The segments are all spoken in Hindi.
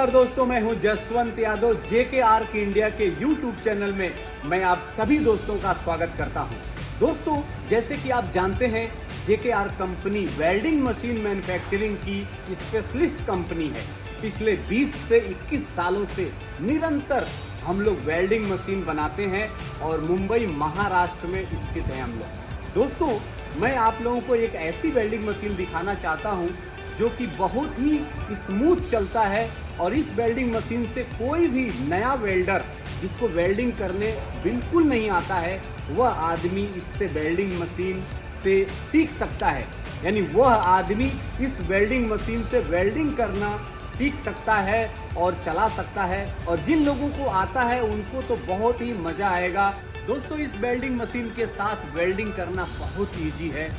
नमस्कार दोस्तों, मैं हूं जसवंत यादव। जेके आर्क इंडिया के यूट्यूब चैनल में मैं आप सभी दोस्तों का स्वागत करता हूं। दोस्तों, जैसे कि आप जानते हैं, J K arc company welding machine manufacturing की स्पेशलिस्ट कंपनी है। पिछले 20 से 21 सालों से निरंतर हम लोग वेल्डिंग मशीन बनाते हैं और मुंबई महाराष्ट्र में स्थित है हम लोग। दोस्तों, मैं आप लोगों को एक ऐसी वेल्डिंग मशीन दिखाना चाहता हूं जो कि बहुत ही स्मूथ चलता है और इस वेल्डिंग मशीन से कोई भी नया वेल्डर जिसको वेल्डिंग करने बिल्कुल नहीं आता है, वह आदमी इससे वेल्डिंग मशीन से सीख सकता है। यानी वह आदमी इस वेल्डिंग मशीन से वेल्डिंग करना सीख सकता है और चला सकता है, और जिन लोगों को आता है उनको तो बहुत ही मज़ा आएगा। दोस्तों, इस वेल्डिंग मशीन के साथ वेल्डिंग करना बहुत ईजी है।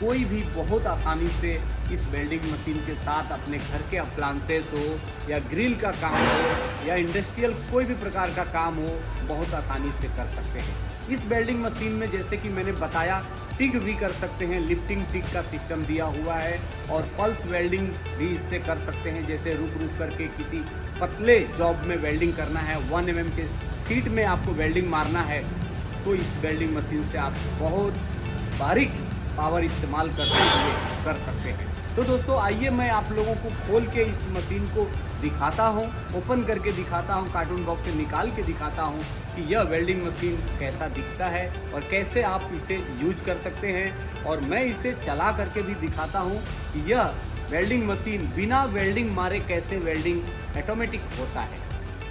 कोई भी बहुत आसानी से इस वेल्डिंग मशीन के साथ अपने घर के अप्लायंसेस हो या ग्रिल का काम हो या इंडस्ट्रियल कोई भी प्रकार का काम हो, बहुत आसानी से कर सकते हैं। इस वेल्डिंग मशीन में जैसे कि मैंने बताया, टिग भी कर सकते हैं, लिफ्टिंग टिग का सिस्टम दिया हुआ है, और पल्स वेल्डिंग भी इससे कर सकते हैं। जैसे रुक रुक करके किसी पतले जॉब में वेल्डिंग करना है, 1 mm के शीट में आपको वेल्डिंग मारना है, तो इस वेल्डिंग मशीन से आप बहुत बारीक पावर इस्तेमाल करते हुए कर सकते हैं। तो दोस्तों, आइए मैं आप लोगों को खोल के इस मशीन को दिखाता हूं, ओपन करके दिखाता हूं, कार्टून बॉक्स से निकाल के दिखाता हूं कि यह वेल्डिंग मशीन कैसा दिखता है और कैसे आप इसे यूज कर सकते हैं। और मैं इसे चला करके भी दिखाता हूं कि यह वेल्डिंग मशीन बिना वेल्डिंग मारे कैसे वेल्डिंग ऑटोमेटिक होता है।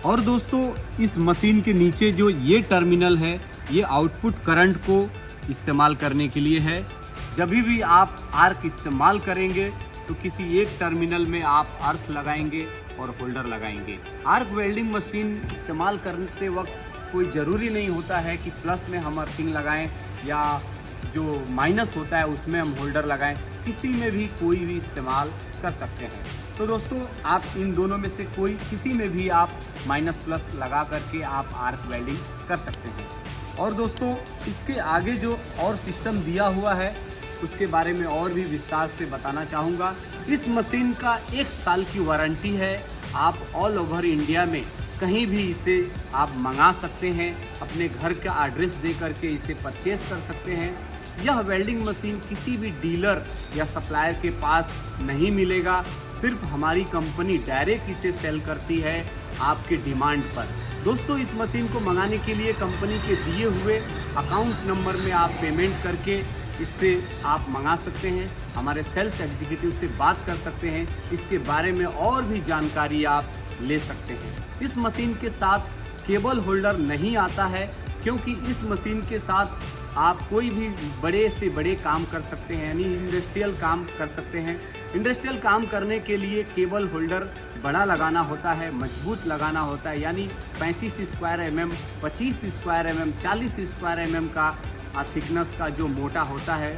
और दोस्तों, इस मशीन के नीचे जो ये टर्मिनल है, ये आउटपुट करंट को इस्तेमाल करने के लिए है। जब भी आप आर्क इस्तेमाल करेंगे तो किसी एक टर्मिनल में आप अर्थ लगाएंगे और होल्डर लगाएंगे। आर्क वेल्डिंग मशीन इस्तेमाल करते वक्त कोई ज़रूरी नहीं होता है कि प्लस में हम अर्थिंग लगाएं या जो माइनस होता है उसमें हम होल्डर लगाएं। किसी में भी कोई भी इस्तेमाल कर सकते हैं। तो दोस्तों, आप इन दोनों में से कोई किसी में भी आप माइनस प्लस लगा करके आप आर्क वेल्डिंग कर सकते हैं। और दोस्तों, इसके आगे जो और सिस्टम दिया हुआ है उसके बारे में और भी विस्तार से बताना चाहूँगा। इस मशीन का 1 साल की वारंटी है। आप ऑल ओवर इंडिया में कहीं भी इसे आप मंगा सकते हैं। अपने घर का एड्रेस दे करके इसे परचेज कर सकते हैं। यह वेल्डिंग मशीन किसी भी डीलर या सप्लायर के पास नहीं मिलेगा। सिर्फ हमारी कंपनी डायरेक्ट इसे सेल करती है आपके डिमांड पर। दोस्तों, इस मशीन को मंगाने के लिए कंपनी के दिए हुए अकाउंट नंबर में आप पेमेंट करके इससे आप मंगा सकते हैं। हमारे सेल्स एग्जीक्यूटिव से बात कर सकते हैं। इसके बारे में और भी जानकारी आप ले सकते हैं। इस मशीन के साथ केबल होल्डर नहीं आता है, क्योंकि इस मशीन के साथ आप कोई भी बड़े से बड़े काम कर सकते हैं, यानी इंडस्ट्रियल काम कर सकते हैं। इंडस्ट्रियल काम करने के लिए केबल होल्डर बड़ा लगाना होता है, मजबूत लगाना होता है, यानी 35 square mm, 25 square mm, 40 square mm का थिकनेस का जो मोटा होता है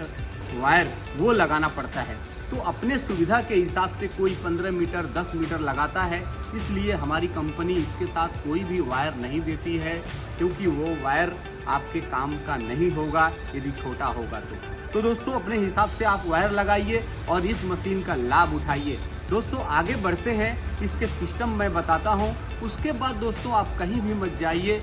वायर, वो लगाना पड़ता है। तो अपने सुविधा के हिसाब से कोई 15 मीटर 10 मीटर लगाता है। इसलिए हमारी कंपनी इसके साथ कोई भी वायर नहीं देती है, क्योंकि वो वायर आपके काम का नहीं होगा यदि छोटा होगा तो दोस्तों, अपने हिसाब से आप वायर लगाइए और इस मशीन का लाभ उठाइए। दोस्तों, आगे बढ़ते हैं, इसके सिस्टम मैं बताता हूँ। उसके बाद दोस्तों, आप कहीं भी मत जाइए,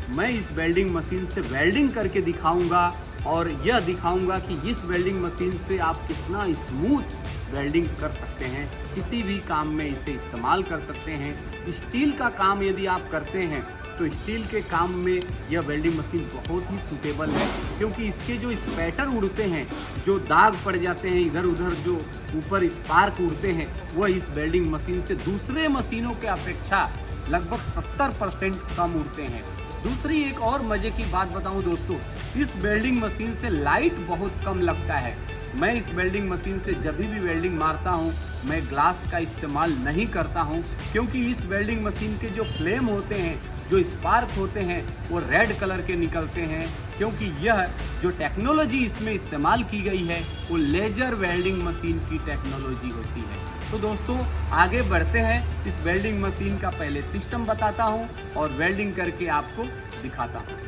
मैं इस वेल्डिंग मशीन से वेल्डिंग करके दिखाऊंगा और यह दिखाऊंगा कि इस वेल्डिंग मशीन से आप कितना स्मूथ वेल्डिंग कर सकते हैं। किसी भी काम में इसे इस्तेमाल कर सकते हैं। स्टील का काम यदि आप करते हैं तो स्टील के काम में यह वेल्डिंग मशीन बहुत ही सूटेबल है, क्योंकि इसके जो स्पैटर उड़ते हैं, जो दाग पड़ जाते हैं इधर उधर, जो ऊपर स्पार्क उड़ते हैं, वह इस वेल्डिंग मशीन से दूसरे मशीनों के अपेक्षा लगभग 70% कम उड़ते हैं। दूसरी एक और मज़े की बात बताऊं दोस्तों, इस वेल्डिंग मशीन से लाइट बहुत कम लगता है। मैं इस वेल्डिंग मशीन से जब भी वेल्डिंग मारता हूं, मैं ग्लास का इस्तेमाल नहीं करता हूं, क्योंकि इस वेल्डिंग मशीन के जो फ्लेम होते हैं, जो स्पार्क होते हैं, वो रेड कलर के निकलते हैं, क्योंकि यह जो टेक्नोलॉजी इसमें इस्तेमाल की गई है वो लेजर वेल्डिंग मशीन की टेक्नोलॉजी होती है। तो दोस्तों, आगे बढ़ते हैं। इस वेल्डिंग मशीन का पहले सिस्टम बताता हूं और वेल्डिंग करके आपको दिखाता हूं।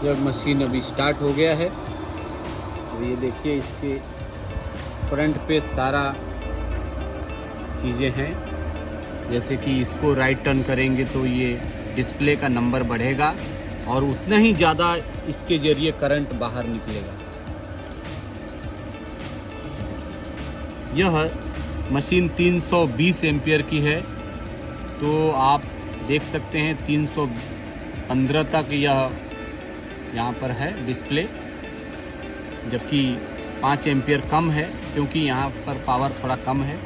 जब मशीन अभी स्टार्ट हो गया है। तो ये देखिए इसके फ्रंट पे सारा चीज़ें हैं, जैसे कि इसको राइट टर्न करेंगे तो ये डिस्प्ले का नंबर बढ़ेगा और उतना ही ज़्यादा इसके ज़रिए करंट बाहर निकलेगा। यह मशीन 320 एम्पियर की है, तो आप देख सकते हैं 315 तक यह यहाँ पर है डिस्प्ले, जबकि 5 एम्पियर कम है क्योंकि यहाँ पर पावर थोड़ा कम है।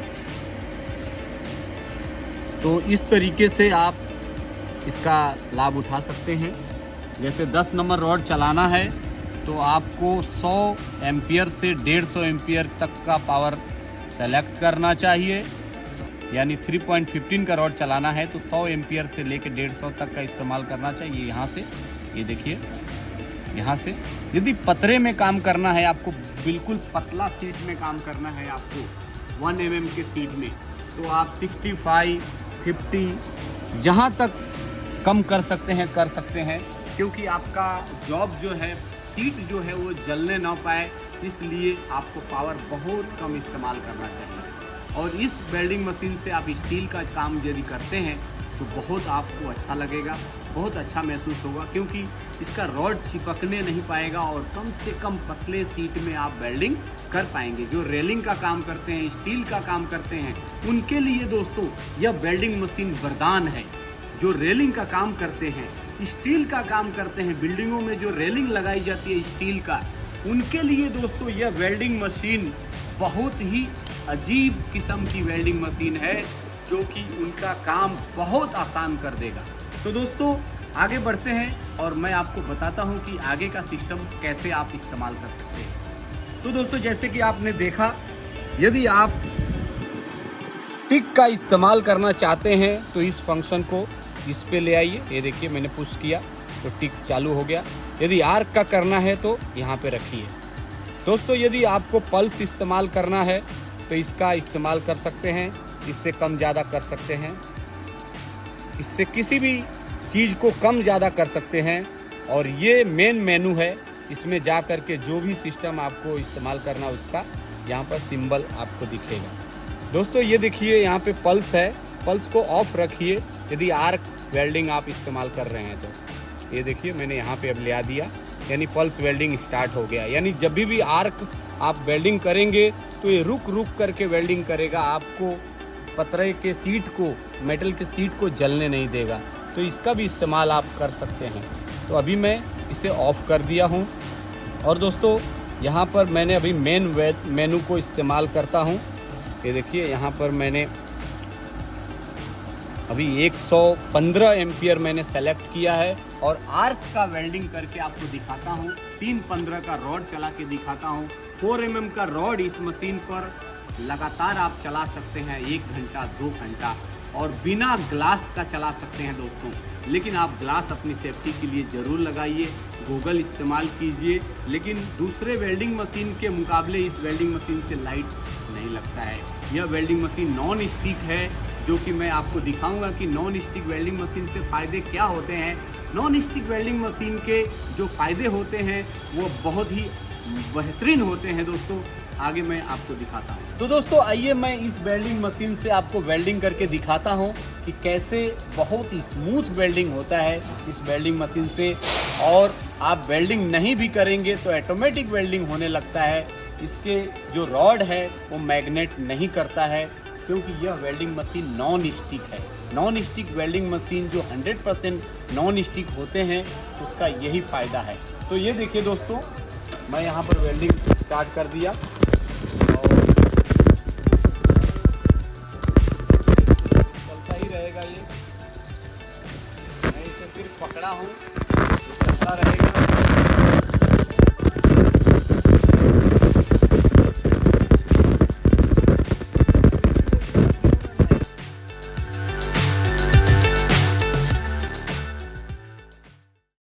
तो इस तरीके से आप इसका लाभ उठा सकते हैं। जैसे 10 नंबर रॉड चलाना है तो आपको 100 एम्पियर से 150 एम्पियर तक का पावर सेलेक्ट करना चाहिए, यानी 3.15 का रॉड चलाना है तो 100 एम्पियर से लेकर 150 तक का इस्तेमाल करना चाहिए। यहाँ से ये देखिए, यहाँ से यदि पतरे में काम करना है, आपको बिल्कुल पतला सीट में काम करना है, आपको 1 mm के सीट में, तो आप 65, 50 जहाँ तक कम कर सकते हैं, क्योंकि आपका जॉब जो है, सीट जो है वो जलने ना पाए, इसलिए आपको पावर बहुत कम इस्तेमाल करना चाहिए। और इस वेल्डिंग मशीन से आप स्टील का काम यदि करते हैं तो बहुत आपको अच्छा लगेगा, बहुत अच्छा महसूस होगा, क्योंकि इसका रॉड चिपकने नहीं पाएगा और कम से कम पतले सीट में आप वेल्डिंग कर पाएंगे। जो रेलिंग का काम करते हैं, स्टील का काम करते हैं, उनके लिए दोस्तों यह वेल्डिंग मशीन वरदान है। जो रेलिंग का काम करते हैं, स्टील का काम करते हैं, बिल्डिंगों में जो रेलिंग लगाई जाती है स्टील का, उनके लिए दोस्तों यह वेल्डिंग मशीन बहुत ही अजीब किस्म की वेल्डिंग मशीन है, जो कि उनका काम बहुत आसान कर देगा। तो दोस्तों आगे बढ़ते हैं और मैं आपको बताता हूं कि आगे का सिस्टम कैसे आप इस्तेमाल कर सकते हैं। तो दोस्तों जैसे कि आपने देखा, यदि आप टिक का इस्तेमाल करना चाहते हैं तो इस फंक्शन को इस पे ले आइए। ये देखिए मैंने पुश किया तो टिक चालू हो गया। यदि आर्क का करना है तो यहाँ पे रखिए। दोस्तों यदि आपको पल्स इस्तेमाल करना है तो इसका इस्तेमाल कर सकते हैं, इससे कम ज़्यादा कर सकते हैं, इससे किसी भी चीज़ को कम ज़्यादा कर सकते हैं। और ये मेन मेनू है, इसमें जा कर के जो भी सिस्टम आपको इस्तेमाल करना उसका यहाँ पर सिंबल आपको दिखेगा। दोस्तों ये देखिए यहाँ पे पल्स है, पल्स को ऑफ रखिए यदि आर्क वेल्डिंग आप इस्तेमाल कर रहे हैं तो। ये देखिए मैंने यहाँ पे अब ले दिया, यानी पल्स वेल्डिंग स्टार्ट हो गया। यानी जब भी आर्क आप वेल्डिंग करेंगे तो ये रुक रुक करके वेल्डिंग करेगा, आपको पतरे के सीट को, मेटल के सीट को जलने नहीं देगा। तो इसका भी इस्तेमाल आप कर सकते हैं। तो अभी मैं इसे ऑफ कर दिया हूँ और दोस्तों यहाँ पर मैंने अभी मेनू को इस्तेमाल करता हूँ। ये देखिए यहाँ पर मैंने अभी 115 एम्पियर मैंने सेलेक्ट किया है और आर्क का वेल्डिंग करके आपको दिखाता हूँ। 315 का रॉड चला के दिखाता हूँ। 4 mm का रॉड इस मशीन पर लगातार आप चला सकते हैं 1 घंटा 2 घंटा, और बिना ग्लास का चला सकते हैं दोस्तों। लेकिन आप ग्लास अपनी सेफ्टी के लिए ज़रूर लगाइए, गूगल इस्तेमाल कीजिए। लेकिन दूसरे वेल्डिंग मशीन के मुकाबले इस वेल्डिंग मशीन से लाइट नहीं लगता है। यह वेल्डिंग मशीन नॉन स्टिक है, जो कि मैं आपको दिखाऊंगा कि नॉन स्टिक वेल्डिंग मशीन से फ़ायदे क्या होते हैं। नॉन स्टिक वेल्डिंग मशीन के जो फ़ायदे होते हैं वो बहुत ही बेहतरीन होते हैं दोस्तों। आगे मैं आपको दिखाता हूँ। तो दोस्तों आइए मैं इस वेल्डिंग मशीन से आपको वेल्डिंग करके दिखाता हूँ कि कैसे बहुत ही स्मूथ वेल्डिंग होता है इस वेल्डिंग मशीन से। और आप वेल्डिंग नहीं भी करेंगे तो ऑटोमेटिक वेल्डिंग होने लगता है। इसके जो रॉड है वो मैग्नेट नहीं करता है, क्योंकि यह वेल्डिंग मशीन नॉन स्टिक है। नॉन स्टिक वेल्डिंग मशीन जो 100% नॉन स्टिक होते हैं उसका यही फ़ायदा है। तो ये देखिए दोस्तों, मैं यहाँ पर वेल्डिंग स्टार्ट कर दिया और चलता ही रहेगा। ये मैं इसे सिर्फ पकड़ा हूँ, चलता रहेगा।